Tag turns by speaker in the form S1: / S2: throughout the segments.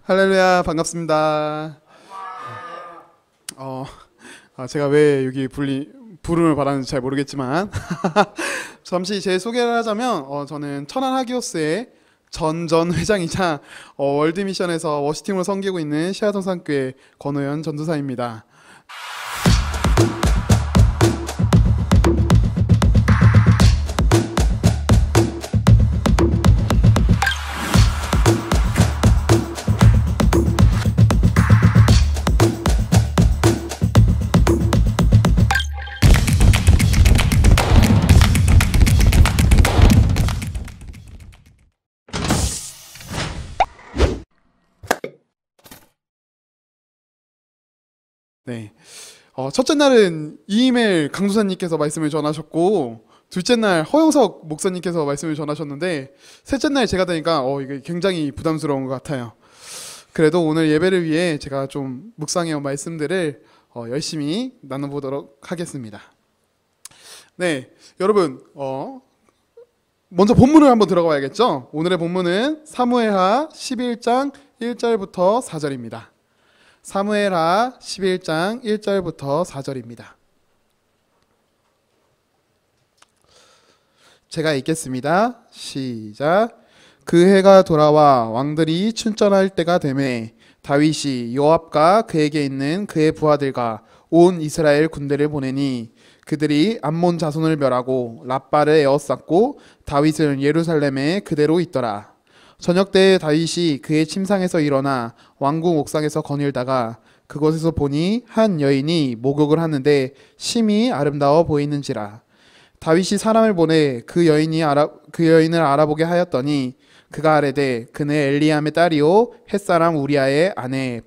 S1: 할렐루야, 반갑습니다. 제가 왜 여기 부름을 받았는지 잘 모르겠지만 잠시 제 소개를 하자면 저는 천안 하기오스의 전 회장이자 월드미션에서 워시팀으로 섬기고 있는 시아동산교회 권호연 전도사입니다. 네. 첫째 날은 이임엘 강도사님께서 말씀을 전하셨고, 둘째 날 허영석 목사님께서 말씀을 전하셨는데, 셋째 날 제가 되니까 이게 굉장히 부담스러운 것 같아요. 그래도 오늘 예배를 위해 제가 좀 묵상해온 말씀들을 열심히 나눠보도록 하겠습니다. 네, 여러분 먼저 본문을 한번 들어가 봐야겠죠? 오늘의 본문은 사무엘하 11장 1절부터 4절입니다. 사무엘하 11장 1절부터 4절입니다. 제가 읽겠습니다. 시작. 그 해가 돌아와 왕들이 춘전할 때가 되매 다윗이 요압과 그에게 있는 그의 부하들과 온 이스라엘 군대를 보내니 그들이 암몬 자손을 멸하고 랍바를 에워쌌고 다윗은 예루살렘에 그대로 있더라. 저녁 때에 다윗이 그의 침상에서 일어나 왕궁 옥상에서 거닐다가 그곳에서 보니 한 여인이 목욕을 하는데 심히 아름다워 보이는지라. 다윗이 사람을 보내 그 여인을 알아보게 하였더니 그가 아뢰되 그는 엘리암의 딸이요 햇사람 우리아의 아내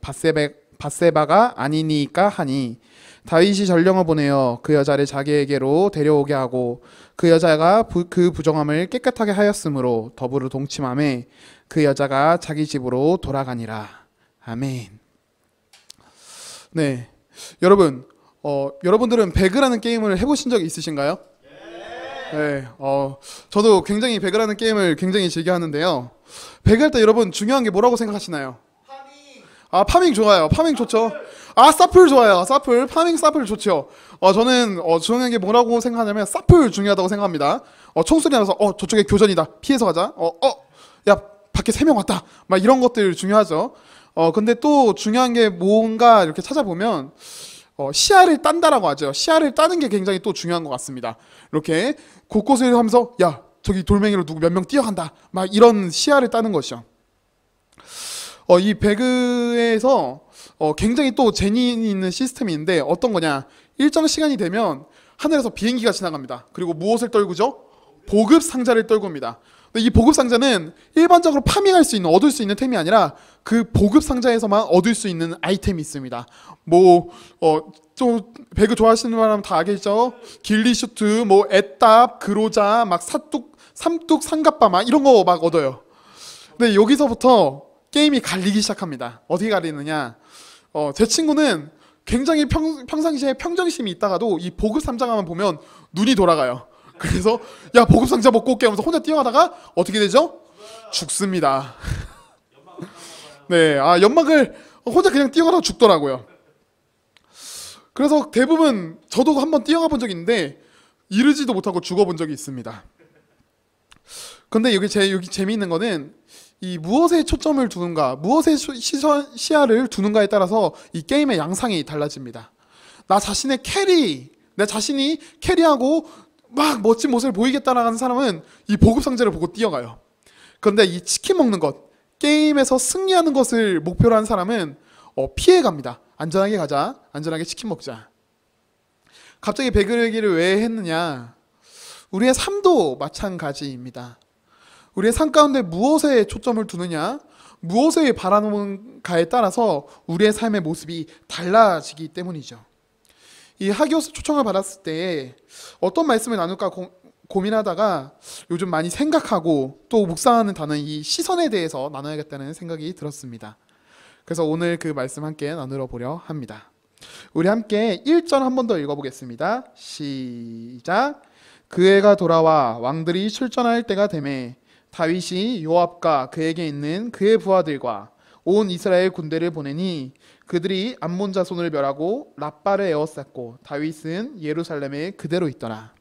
S1: 밧세바가 아니니까 하니 다윗이 전령을 보내어 그 여자를 자기에게로 데려오게 하고 그 여자가 그 부정함을 깨끗하게 하였으므로 더불어 동침하매 그 여자가 자기 집으로 돌아가니라. 아멘. 네, 여러분 여러분들은 배그라는 게임을 해보신 적 있으신가요? 네, 저도 굉장히 배그라는 게임을 굉장히 즐겨 하는데요. 배그할 때 여러분 중요한 게 뭐라고 생각하시나요? 파밍 좋아요. 파밍 좋죠. 사플 좋아요. 사플. 파밍 사플 좋죠. 저는 중요한 게 뭐라고 생각하냐면 사플 중요하다고 생각합니다. 총소리 나서 저쪽에 교전이다. 피해서 가자. 야 밖에 3명 왔다. 막 이런 것들 중요하죠. 근데 또 중요한 게 뭔가 이렇게 찾아보면 시야를 딴다라고 하죠. 시야를 따는 게 굉장히 또 중요한 것 같습니다. 이렇게 곳곳을 하면서 야 저기 돌멩이로 누구 몇 명 뛰어간다. 막 이런 시야를 따는 것이죠. 이 배그에서 굉장히 또 재미있는 시스템이 있는데 어떤 거냐, 일정 시간이 되면 하늘에서 비행기가 지나갑니다. 그리고 무엇을 떨구죠? 보급 상자를 떨굽니다. 근데 이 보급 상자는 일반적으로 파밍할 수 있는, 얻을 수 있는 템이 아니라 그 보급 상자에서만 얻을 수 있는 아이템이 있습니다. 좀 배그 좋아하시는 사람 다 알겠죠? 길리슈트, 애답, 그로자, 막 삼뚝, 삼갑바 막 이런 거 막 얻어요. 근데 여기서부터 게임이 갈리기 시작합니다. 어떻게 갈리느냐? 제 친구는 굉장히 평상시에 평정심이 있다가도 이 보급 상자만 보면 눈이 돌아가요. 그래서 야 보급 상자 먹고 올게 하면서 혼자 뛰어가다가 어떻게 되죠? 죽습니다. 네, 연막을 혼자 그냥 뛰어가다가 죽더라고요. 그래서 대부분 저도 한번 뛰어가 본 적이 있는데 이르지도 못하고 죽어본 적이 있습니다. 근데 여기 재미있는 거는 이 무엇에 초점을 두는가, 무엇에 시야를 두는가에 따라서 이 게임의 양상이 달라집니다. 내 자신이 캐리하고 막 멋진 모습을 보이겠다라는 사람은 이 보급 상자를 보고 뛰어가요. 그런데 이 치킨 먹는 것, 게임에서 승리하는 것을 목표로 한 사람은 피해갑니다. 안전하게 가자, 안전하게 치킨 먹자. 갑자기 배그를 왜 했느냐? 우리의 삶도 마찬가지입니다. 우리의 삶 가운데 무엇에 초점을 두느냐, 무엇을 바라는가에 따라서 우리의 삶의 모습이 달라지기 때문이죠. 이 하기오스 초청을 받았을 때 어떤 말씀을 나눌까 고민하다가 요즘 많이 생각하고 또 묵상하는 단어, 이 시선에 대해서 나눠야겠다는 생각이 들었습니다. 그래서 오늘 그 말씀 함께 나누어 보려 합니다. 우리 함께 1절 한 번 더 읽어보겠습니다. 시작. 그 해가 돌아와 왕들이 출전할 때가 되매 다윗이 요압과 그에게 있는 그의 부하들과 온 이스라엘 군대를 보내니 그들이 암몬 자손을 멸하고 라빠를 에워쌌고 다윗은 예루살렘에 그대로 있더라.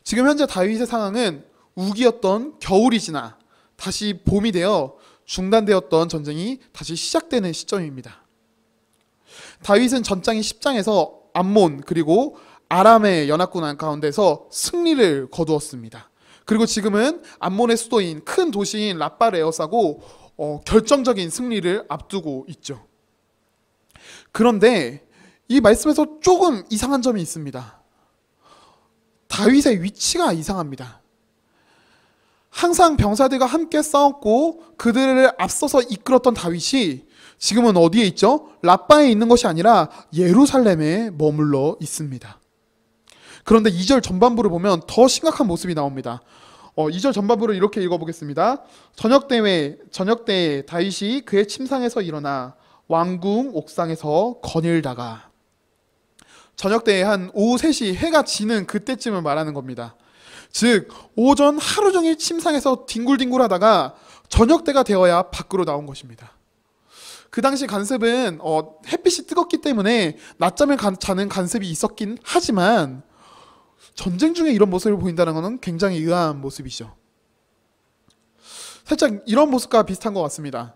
S1: 지금 현재 다윗의 상황은 우기였던 겨울이 지나 다시 봄이 되어 중단되었던 전쟁이 다시 시작되는 시점입니다. 다윗은 전장인 10장에서 암몬 그리고 아람의 연합군 가운데서 승리를 거두었습니다. 그리고 지금은 암몬의 수도인 큰 도시인 라빠를 에워싸고 결정적인 승리를 앞두고 있죠. 그런데 이 말씀에서 조금 이상한 점이 있습니다. 다윗의 위치가 이상합니다. 항상 병사들과 함께 싸웠고 그들을 앞서서 이끌었던 다윗이 지금은 어디에 있죠? 라빠에 있는 것이 아니라 예루살렘에 머물러 있습니다. 그런데 2절 전반부를 보면 더 심각한 모습이 나옵니다. 2절 전반부를 이렇게 읽어보겠습니다. 저녁때에 다윗이 그의 침상에서 일어나 왕궁 옥상에서 거닐다가, 저녁때에 한 오후 3시 해가 지는 그때쯤을 말하는 겁니다. 즉 오전 하루 종일 침상에서 뒹굴뒹굴 하다가 저녁때가 되어야 밖으로 나온 것입니다. 그 당시 관습은 햇빛이 뜨겁기 때문에 낮잠을 자는 관습이 있었긴 하지만 전쟁 중에 이런 모습을 보인다는 것은 굉장히 의아한 모습이죠. 살짝 이런 모습과 비슷한 것 같습니다.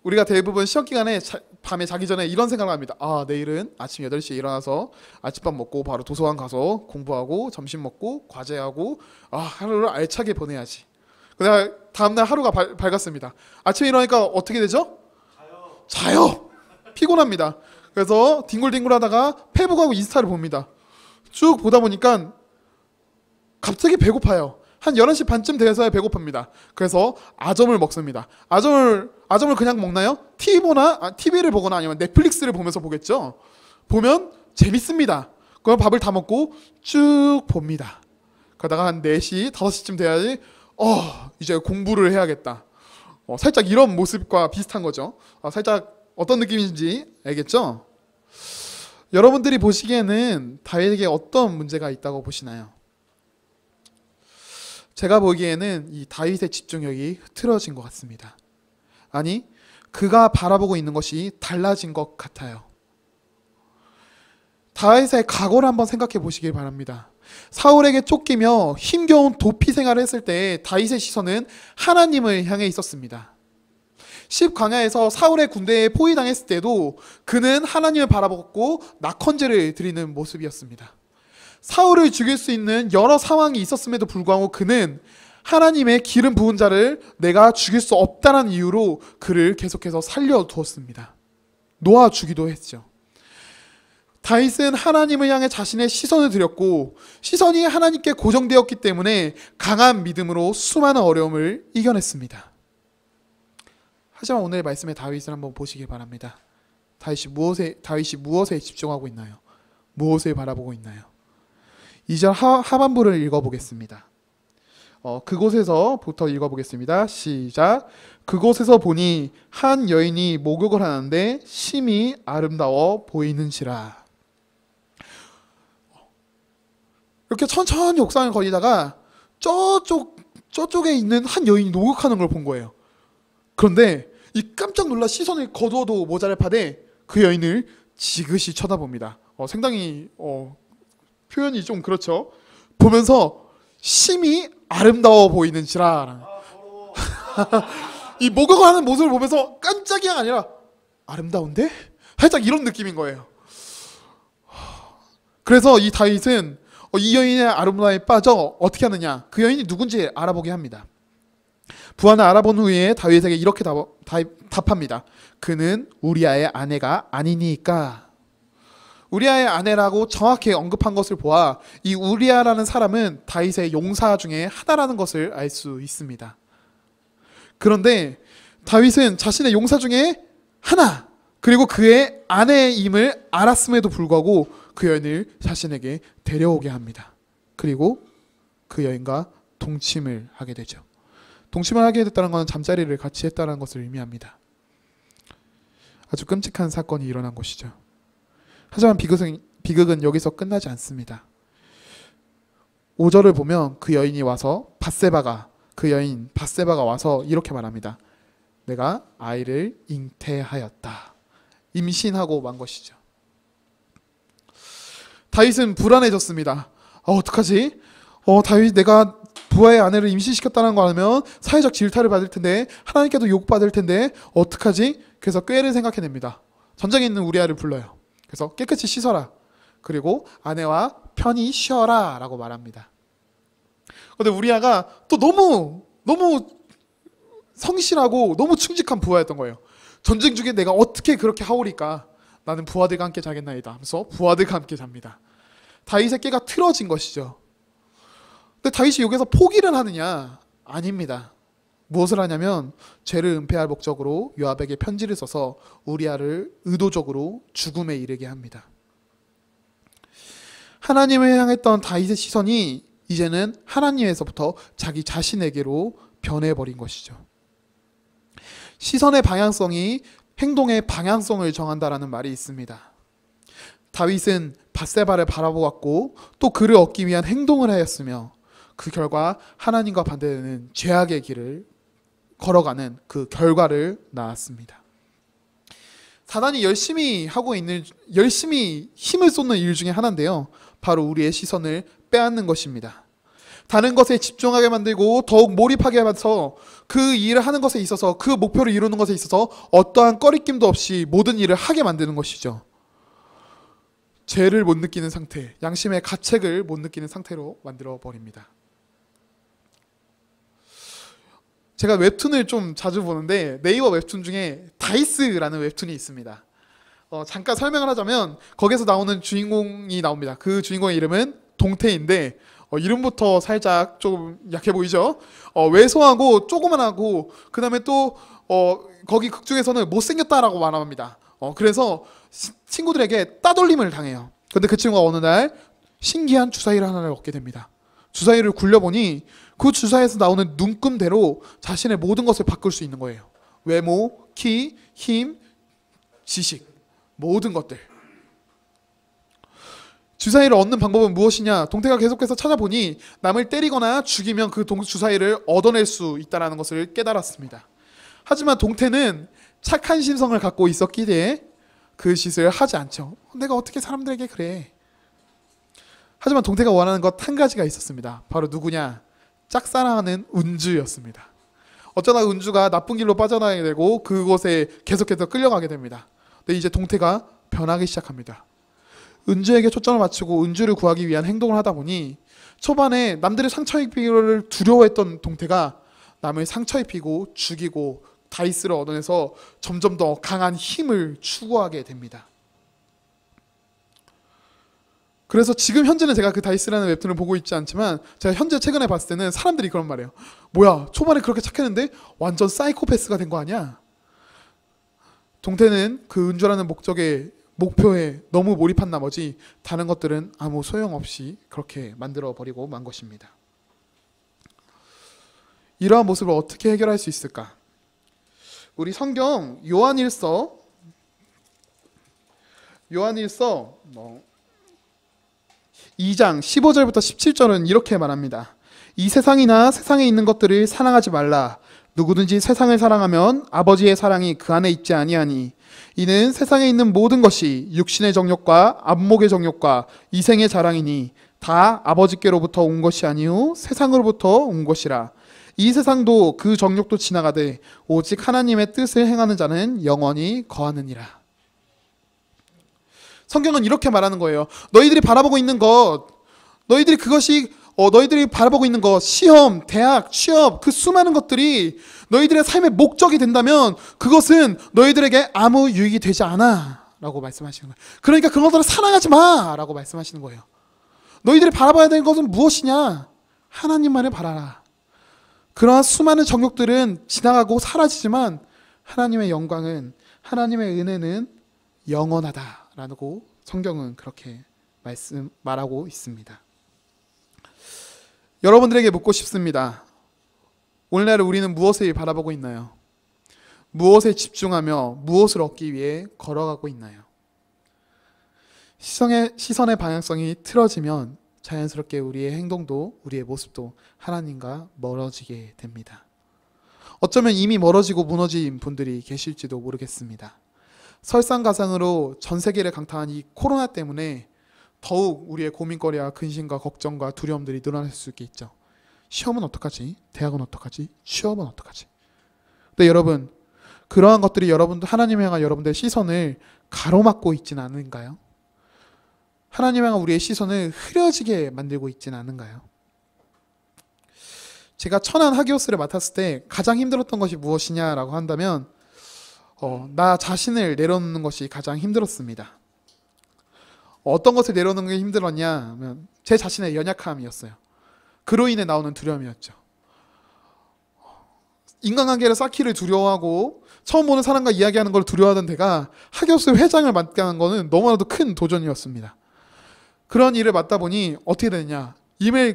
S1: 우리가 대부분 시험 기간에 밤에 자기 전에 이런 생각을 합니다. 내일은 아침 8시에 일어나서 아침밥 먹고 바로 도서관 가서 공부하고 점심 먹고 과제하고 하루를 알차게 보내야지. 그다음 다음날 하루가 밝았습니다. 아침에 일어나니까 어떻게 되죠? 자요. 피곤합니다. 그래서 뒹굴뒹굴 하다가 페북하고 인스타를 봅니다. 쭉 보다 보니까 갑자기 배고파요. 한 11시 반쯤 돼서야 배고픕니다. 그래서 아점을 먹습니다. 아점을 그냥 먹나요? TV를 보거나 아니면 넷플릭스를 보면서 보겠죠. 보면 재밌습니다. 그럼 밥을 다 먹고 쭉 봅니다. 그러다가 한 4시, 5시쯤 돼야지 이제 공부를 해야겠다. 살짝 이런 모습과 비슷한 거죠. 살짝 어떤 느낌인지 알겠죠? 여러분들이 보시기에는 다윗에게 어떤 문제가 있다고 보시나요? 제가 보기에는 이 다윗의 집중력이 흐트러진 것 같습니다. 아니, 그가 바라보고 있는 것이 달라진 것 같아요. 다윗의 각오를 한번 생각해 보시길 바랍니다. 사울에게 쫓기며 힘겨운 도피 생활을 했을 때 다윗의 시선은 하나님을 향해 있었습니다. 10광야에서 사울의 군대에 포위당했을 때도 그는 하나님을 바라보고 낙헌제를 드리는 모습이었습니다. 사울을 죽일 수 있는 여러 상황이 있었음에도 불구하고 그는 하나님의 기름 부은 자를 내가 죽일 수 없다는 이유로 그를 계속해서 살려두었습니다. 놓아주기도 했죠. 다윗은 하나님을 향해 자신의 시선을 들였고 시선이 하나님께 고정되었기 때문에 강한 믿음으로 수많은 어려움을 이겨냈습니다. 하지만 오늘 말씀의 다윗을 한번 보시기 바랍니다. 다윗이 무엇에 집중하고 있나요? 무엇을 바라보고 있나요? 2절 하반부를 읽어보겠습니다. 그곳에서부터 읽어보겠습니다. 시작. 그곳에서 보니 한 여인이 목욕을 하는데 심히 아름다워 보이는지라. 이렇게 천천히 옥상을 거리다가 저쪽에 있는 한 여인이 목욕하는 걸 본 거예요. 그런데 이 깜짝 놀라 시선을 거두어도 모자랄 파되 그 여인을 지그시 쳐다봅니다. 상당히 표현이 좀 그렇죠. 보면서 심히 아름다워 보이는지라. 이 목욕을 하는 모습을 보면서 깜짝이야 아니라 아름다운데? 살짝 이런 느낌인 거예요. 그래서 이 다윗은 이 여인의 아름다움에 빠져 어떻게 하느냐, 그 여인이 누군지 알아보게 합니다. 부하는 알아본 후에 다윗에게 이렇게 답합니다. 그는 우리아의 아내가 아니니까. 우리아의 아내라고 정확히 언급한 것을 보아 이 우리아라는 사람은 다윗의 용사 중에 하나라는 것을 알 수 있습니다. 그런데 다윗은 자신의 용사 중에 하나, 그리고 그의 아내임을 알았음에도 불구하고 그 여인을 자신에게 데려오게 합니다. 그리고 그 여인과 동침을 하게 되죠. 동침을 하게 됐다는 것은 잠자리를 같이 했다는 것을 의미합니다. 아주 끔찍한 사건이 일어난 것이죠. 하지만 비극은 여기서 끝나지 않습니다. 5절을 보면 그 여인이 와서 그 여인 밧세바가 와서 이렇게 말합니다. 내가 아이를 잉태하였다. 임신하고 만 것이죠. 다윗은 불안해졌습니다. 어떡하지? 다윗 내가 부하의 아내를 임신시켰다는 거 알면 사회적 질타를 받을 텐데 하나님께도 욕받을 텐데 어떡하지? 그래서 꾀를 생각해냅니다. 전장에 있는 우리아를 불러요. 그래서 깨끗이 씻어라. 그리고 아내와 편히 쉬어라 라고 말합니다. 근데 우리아가 또 너무 성실하고 너무 충직한 부하였던 거예요. 전쟁 중에 내가 어떻게 그렇게 하오리까? 나는 부하들과 함께 자겠나이다 하면서 부하들과 함께 잡니다. 다윗의 깨가 틀어진 것이죠. 근데 다윗이 여기서 포기를 하느냐? 아닙니다. 무엇을 하냐면 죄를 은폐할 목적으로 요압에게 편지를 써서 우리아를 의도적으로 죽음에 이르게 합니다. 하나님을 향했던 다윗의 시선이 이제는 하나님에서부터 자기 자신에게로 변해버린 것이죠. 시선의 방향성이 행동의 방향성을 정한다라는 말이 있습니다. 다윗은 밧세바를 바라보았고 또 그를 얻기 위한 행동을 하였으며 그 결과 하나님과 반대되는 죄악의 길을 걸어가는 그 결과를 낳았습니다. 사단이 열심히 힘을 쏟는 일 중에 하나인데요. 바로 우리의 시선을 빼앗는 것입니다. 다른 것에 집중하게 만들고 더욱 몰입하게 하면서 그 일을 하는 것에 있어서 그 목표를 이루는 것에 있어서 어떠한 꺼리낌도 없이 모든 일을 하게 만드는 것이죠. 죄를 못 느끼는 상태, 양심의 가책을 못 느끼는 상태로 만들어 버립니다. 제가 웹툰을 좀 자주 보는데 네이버 웹툰 중에 다이스라는 웹툰이 있습니다. 잠깐 설명을 하자면 거기서 나오는 주인공이 나옵니다. 그 주인공의 이름은 동태인데 이름부터 살짝 좀 약해 보이죠? 왜소하고 조그만하고 그 다음에 또 거기 극 중에서는 못생겼다라고 말합니다. 그래서 친구들에게 따돌림을 당해요. 근데 그 친구가 어느 날 신기한 주사위를 하나를 얻게 됩니다. 주사위를 굴려보니 그 주사위에서 나오는 눈금대로 자신의 모든 것을 바꿀 수 있는 거예요. 외모, 키, 힘, 지식, 모든 것들. 주사위를 얻는 방법은 무엇이냐? 동태가 계속해서 찾아보니 남을 때리거나 죽이면 그 주사위를 얻어낼 수 있다는 것을 깨달았습니다. 하지만 동태는 착한 심성을 갖고 있었기에 그 짓을 하지 않죠. 내가 어떻게 사람들에게 그래? 하지만 동태가 원하는 것 한 가지가 있었습니다. 바로 누구냐? 짝사랑하는 은주였습니다. 어쩌다 은주가 나쁜 길로 빠져나가게 되고 그곳에 계속해서 끌려가게 됩니다. 근데 이제 동태가 변하기 시작합니다. 은주에게 초점을 맞추고 은주를 구하기 위한 행동을 하다 보니 초반에 남들의 상처 입히기를 두려워했던 동태가 남을 상처 입히고 죽이고 다이스를 얻어내서 점점 더 강한 힘을 추구하게 됩니다. 그래서 지금 현재는 제가 그 다이스라는 웹툰을 보고 있지 않지만 제가 현재 최근에 봤을 때는 사람들이 그런 말이에요. 뭐야, 초반에 그렇게 착했는데 완전 사이코패스가 된 거 아니야? 동태는 그 은주라는 목표에 너무 몰입한 나머지 다른 것들은 아무 소용없이 그렇게 만들어버리고 만 것입니다. 이러한 모습을 어떻게 해결할 수 있을까? 우리 성경 요한일서 2장 15절부터 17절은 이렇게 말합니다. 이 세상이나 세상에 있는 것들을 사랑하지 말라. 누구든지 세상을 사랑하면 아버지의 사랑이 그 안에 있지 아니하니 이는 세상에 있는 모든 것이 육신의 정욕과 안목의 정욕과 이생의 자랑이니 다 아버지께로부터 온 것이 아니요 세상으로부터 온 것이라. 이 세상도 그 정욕도 지나가되 오직 하나님의 뜻을 행하는 자는 영원히 거하느니라. 성경은 이렇게 말하는 거예요. 너희들이 바라보고 있는 것, 너희들이 바라보고 있는 것, 시험, 대학, 취업, 그 수많은 것들이 너희들의 삶의 목적이 된다면 그것은 너희들에게 아무 유익이 되지 않아 라고 말씀하시는 거예요. 그러니까 그런 것들을 사랑하지 마 라고 말씀하시는 거예요. 너희들이 바라봐야 되는 것은 무엇이냐? 하나님만을 바라라. 그러한 수많은 정욕들은 지나가고 사라지지만 하나님의 영광은, 하나님의 은혜는 영원하다라고 성경은 그렇게 말하고 있습니다. 여러분들에게 묻고 싶습니다. 오늘날 우리는 무엇을 바라보고 있나요? 무엇에 집중하며 무엇을 얻기 위해 걸어가고 있나요? 시선의 방향성이 틀어지면 자연스럽게 우리의 행동도 우리의 모습도 하나님과 멀어지게 됩니다. 어쩌면 이미 멀어지고 무너진 분들이 계실지도 모르겠습니다. 설상가상으로 전 세계를 강타한 이 코로나 때문에 더욱 우리의 고민거리와 근심과 걱정과 두려움들이 늘어날 수 있겠죠. 시험은 어떡하지? 대학은 어떡하지? 취업은 어떡하지? 근데 여러분, 그러한 것들이 하나님 향한 여러분들의 시선을 가로막고 있지는 않은가요? 하나님 향한 우리의 시선을 흐려지게 만들고 있지는 않은가요? 제가 천안 하기오스를 맡았을 때 가장 힘들었던 것이 무엇이냐라고 한다면 나 자신을 내려놓는 것이 가장 힘들었습니다. 어떤 것을 내려놓는 게 힘들었냐 하면 제 자신의 연약함이었어요. 그로 인해 나오는 두려움이었죠. 인간관계를 쌓기를 두려워하고 처음 보는 사람과 이야기하는 걸 두려워하던 제가 하기오스 회장을 맡게 한 거는 너무나도 큰 도전이었습니다. 그런 일을 맡다 보니 어떻게 되느냐,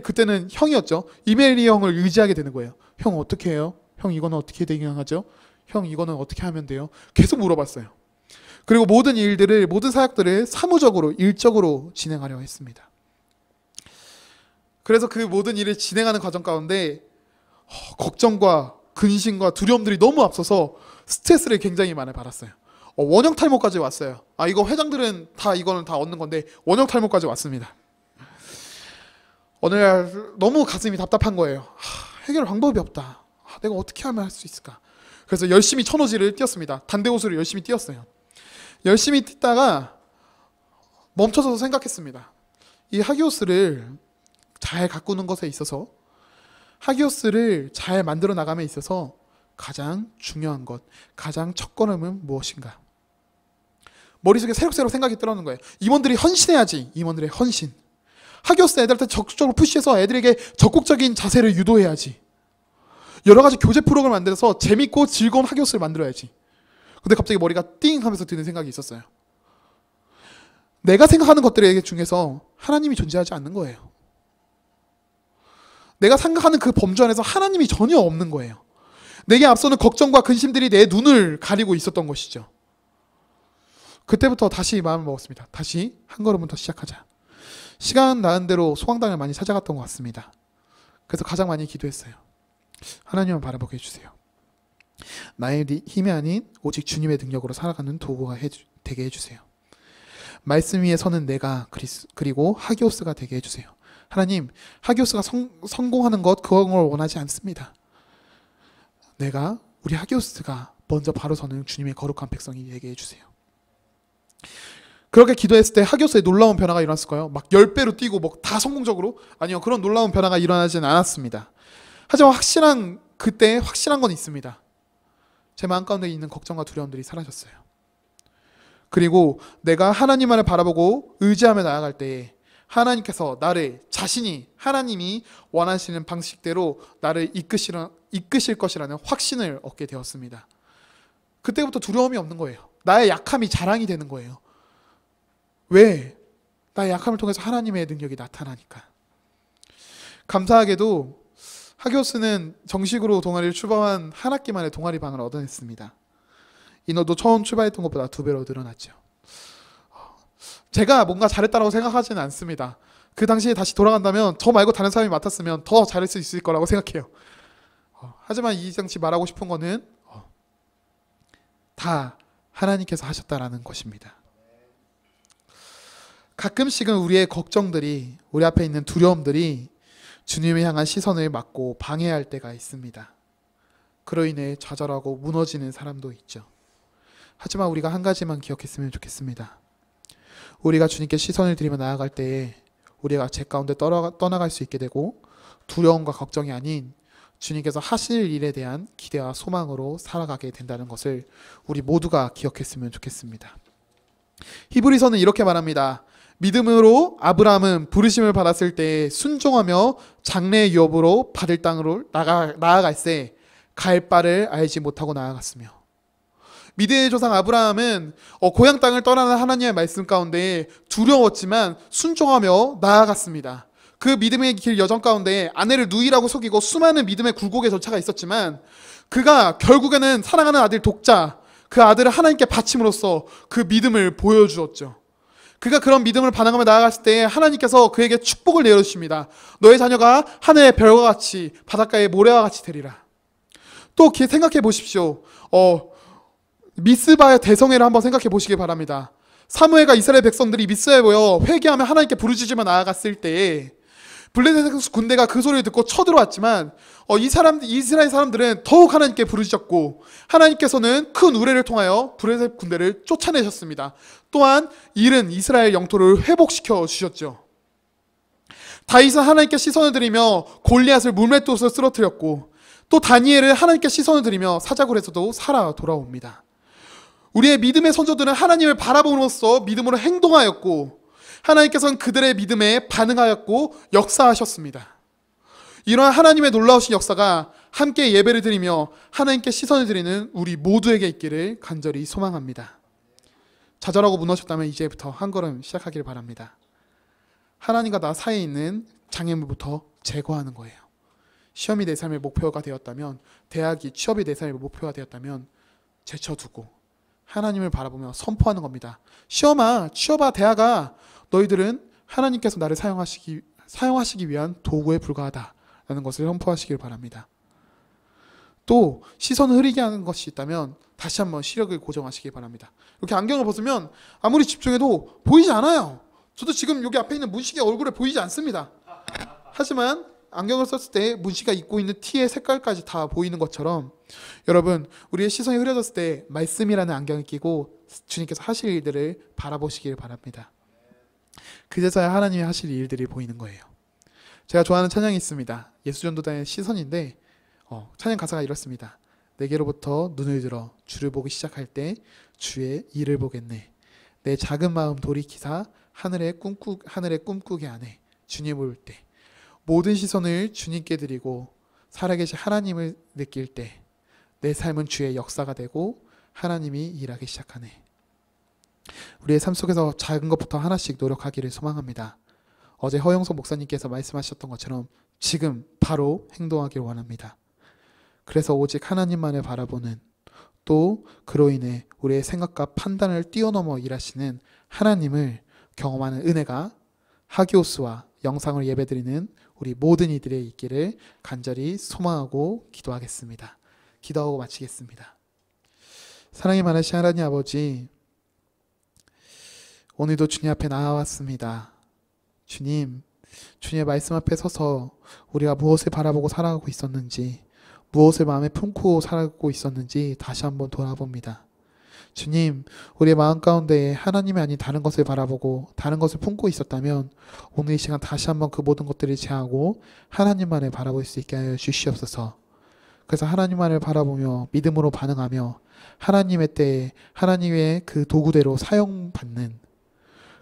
S1: 그때는 형이었죠. 이메일이 형을 의지하게 되는 거예요. 형 어떻게 해요? 형 이거는 어떻게 대응하죠? 형 이거는 어떻게 하면 돼요? 계속 물어봤어요. 그리고 모든 사역들을 사무적으로 일적으로 진행하려고 했습니다. 그래서 그 모든 일을 진행하는 과정 가운데 걱정과 근심과 두려움들이 너무 앞서서 스트레스를 굉장히 많이 받았어요. 원형 탈모까지 왔어요. 이거 회장들은 이거는 다 얻는 건데 원형 탈모까지 왔습니다. 어느 날 너무 가슴이 답답한 거예요. 해결 방법이 없다. 내가 어떻게 하면 할 수 있을까? 그래서 열심히 천호지를 뛰었습니다. 단대호수를 열심히 뛰었어요. 열심히 뛰다가 멈춰서 생각했습니다. 이 하기오스를 잘 가꾸는 것에 있어서, 하기오스를 잘 만들어 나감에 있어서 가장 중요한 것, 가장 첫 걸음은 무엇인가? 머릿속에 새록새록 생각이 떠오르는 거예요. 임원들이 헌신해야지. 임원들의 헌신. 하기오스 애들한테 적극적으로 푸시해서 애들에게 적극적인 자세를 유도해야지. 여러 가지 교재 프로그램을 만들어서 재밌고 즐거운 하기오스를 만들어야지. 근데 갑자기 머리가 띵 하면서 드는 생각이 있었어요. 내가 생각하는 것들 중에서 하나님이 존재하지 않는 거예요. 내가 생각하는 그 범주 안에서 하나님이 전혀 없는 거예요. 내게 앞서는 걱정과 근심들이 내 눈을 가리고 있었던 것이죠. 그때부터 다시 마음을 먹었습니다. 다시 한 걸음부터 시작하자. 시간 나은 대로 소강당을 많이 찾아갔던 것 같습니다. 그래서 가장 많이 기도했어요. 하나님을 바라보게 해주세요. 나의 힘이 아닌 오직 주님의 능력으로 살아가는 도구가 되게 해주세요. 말씀 위에 서는 내가 그리고 하기오스가 되게 해주세요. 하나님, 하기오스가 성공하는 것 그런 걸 원하지 않습니다. 우리 하기오스가 먼저 바로 서는 주님의 거룩한 백성이 되게 해주세요. 그렇게 기도했을 때 하기오스에 놀라운 변화가 일어났을 거예요. 막 10배로 뛰고 다 성공적으로? 아니요, 그런 놀라운 변화가 일어나지는 않았습니다. 하지만 그때 확실한 건 있습니다. 제 마음 가운데 있는 걱정과 두려움들이 사라졌어요. 그리고 내가 하나님만을 바라보고 의지하며 나아갈 때에 하나님께서 하나님이 원하시는 방식대로 나를 이끄실 것이라는 확신을 얻게 되었습니다. 그때부터 두려움이 없는 거예요. 나의 약함이 자랑이 되는 거예요. 왜? 나의 약함을 통해서 하나님의 능력이 나타나니까. 감사하게도 하기오스는 정식으로 동아리를 출범한 한 학기 만에 동아리 방을 얻어냈습니다. 인원도 처음 출발했던 것보다 2배로 늘어났죠. 제가 뭔가 잘했다고 생각하지는 않습니다. 그 당시에 다시 돌아간다면 저 말고 다른 사람이 맡았으면 더 잘할 수 있을 거라고 생각해요. 하지만 이 당시 말하고 싶은 거는 다 하나님께서 하셨다라는 것입니다. 가끔씩은 우리의 걱정들이, 우리 앞에 있는 두려움들이 주님을 향한 시선을 막고 방해할 때가 있습니다. 그로 인해 좌절하고 무너지는 사람도 있죠. 하지만 우리가 한 가지만 기억했으면 좋겠습니다. 우리가 주님께 시선을 들이며 나아갈 때에 우리가 죄 가운데 떠나갈 수 있게 되고, 두려움과 걱정이 아닌 주님께서 하실 일에 대한 기대와 소망으로 살아가게 된다는 것을 우리 모두가 기억했으면 좋겠습니다. 히브리서는 이렇게 말합니다. 믿음으로 아브라함은 부르심을 받았을 때 순종하며 장래의 유업으로 받을 땅으로 나아갈새 갈 바를 알지 못하고 나아갔으며, 미드의 조상 아브라함은 고향 땅을 떠나는 하나님의 말씀 가운데 두려웠지만 순종하며 나아갔습니다. 그 믿음의 길 여정 가운데 아내를 누이라고 속이고 수많은 믿음의 굴곡의 절차가 있었지만 그가 결국에는 사랑하는 아들 독자, 그 아들을 하나님께 바침으로써 그 믿음을 보여주었죠. 그가 그런 믿음을 반응하며 나아갔을 때 하나님께서 그에게 축복을 내려주십니다. 너의 자녀가 하늘의 별과 같이 바닷가의 모래와 같이 되리라. 또 생각해 보십시오. 미스바의 대성회를 한번 생각해 보시기 바랍니다. 사무엘과 이스라엘 백성들이 미스바에 모여 회개하며 하나님께 부르짖으며 나아갔을 때 블레셋 군대가 그 소리를 듣고 쳐들어왔지만 이스라엘 사람들은 더욱 하나님께 부르짖었고 하나님께서는 큰 우레를 통하여 블레셋 군대를 쫓아내셨습니다. 또한 이른 이스라엘 영토를 회복시켜 주셨죠. 다윗은 하나님께 시선을 드리며 골리앗을 물맷돌로 쓰러뜨렸고 또 다니엘을 하나님께 시선을 드리며 사자굴에서도 살아 돌아옵니다. 우리의 믿음의 선조들은 하나님을 바라봄으로써 믿음으로 행동하였고 하나님께서는 그들의 믿음에 반응하였고 역사하셨습니다. 이러한 하나님의 놀라우신 역사가 함께 예배를 드리며 하나님께 시선을 드리는 우리 모두에게 있기를 간절히 소망합니다. 좌절하고 무너졌다면 이제부터 한 걸음 시작하길 바랍니다. 하나님과 나 사이에 있는 장애물부터 제거하는 거예요. 시험이 내 삶의 목표가 되었다면, 대학이 취업이 내 삶의 목표가 되었다면 제쳐두고 하나님을 바라보며 선포하는 겁니다. 시험아, 취업아, 대학아, 너희들은 하나님께서 나를 사용하시기 위한 도구에 불과하다라는 것을 선포하시길 바랍니다. 또 시선을 흐리게 하는 것이 있다면 다시 한번 시력을 고정하시기 바랍니다. 이렇게 안경을 벗으면 아무리 집중해도 보이지 않아요. 저도 지금 여기 앞에 있는 문식의 얼굴에 보이지 않습니다. 하지만 안경을 썼을 때 문씨가 입고 있는 티의 색깔까지 다 보이는 것처럼 여러분, 우리의 시선이 흐려졌을 때 말씀이라는 안경을 끼고 주님께서 하실 일들을 바라보시길 바랍니다. 그제서야 하나님이 하실 일들이 보이는 거예요. 제가 좋아하는 찬양이 있습니다. 예수전도단의 시선인데 찬양 가사가 이렇습니다. 내게로부터 눈을 들어 주를 보기 시작할 때 주의 일을 보겠네. 내 작은 마음 돌이키사 하늘의 꿈꾸게 하네. 주님을 볼 때 모든 시선을 주님께 드리고 살아계신 하나님을 느낄 때 내 삶은 주의 역사가 되고 하나님이 일하기 시작하네. 우리의 삶 속에서 작은 것부터 하나씩 노력하기를 소망합니다. 어제 허영석 목사님께서 말씀하셨던 것처럼 지금 바로 행동하기를 원합니다. 그래서 오직 하나님만을 바라보는, 또 그로 인해 우리의 생각과 판단을 뛰어넘어 일하시는 하나님을 경험하는 은혜가 하기오스와 영상을 예배드리는 우리 모든 이들의 있기를 간절히 소망하고 기도하겠습니다. 기도하고 마치겠습니다. 사랑이 많으신 하나님 아버지, 오늘도 주님 앞에 나와왔습니다. 주님, 주님의 말씀 앞에 서서 우리가 무엇을 바라보고 살아가고 있었는지, 무엇을 마음에 품고 살아가고 있었는지 다시 한번 돌아봅니다. 주님, 우리의 마음 가운데 하나님이 아닌 다른 것을 바라보고 다른 것을 품고 있었다면 오늘 이 시간 다시 한번 그 모든 것들을 제하고 하나님만을 바라볼 수 있게 하여 주시옵소서. 그래서 하나님만을 바라보며 믿음으로 반응하며 하나님의 때에 하나님의 그 도구대로 사용받는,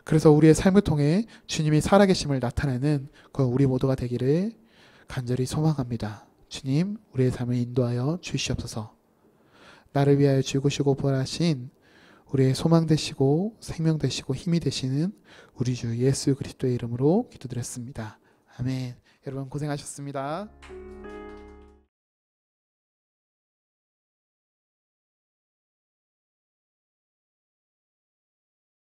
S1: 그래서 우리의 삶을 통해 주님이 살아계심을 나타내는 그 우리 모두가 되기를 간절히 소망합니다. 주님, 우리의 삶을 인도하여 주시옵소서. 나를 위하여 죽으시고 부활하신 우리의 소망 되시고 생명 되시고 힘이 되시는 우리 주 예수 그리스도의 이름으로 기도드렸습니다. 아멘. 여러분 고생하셨습니다.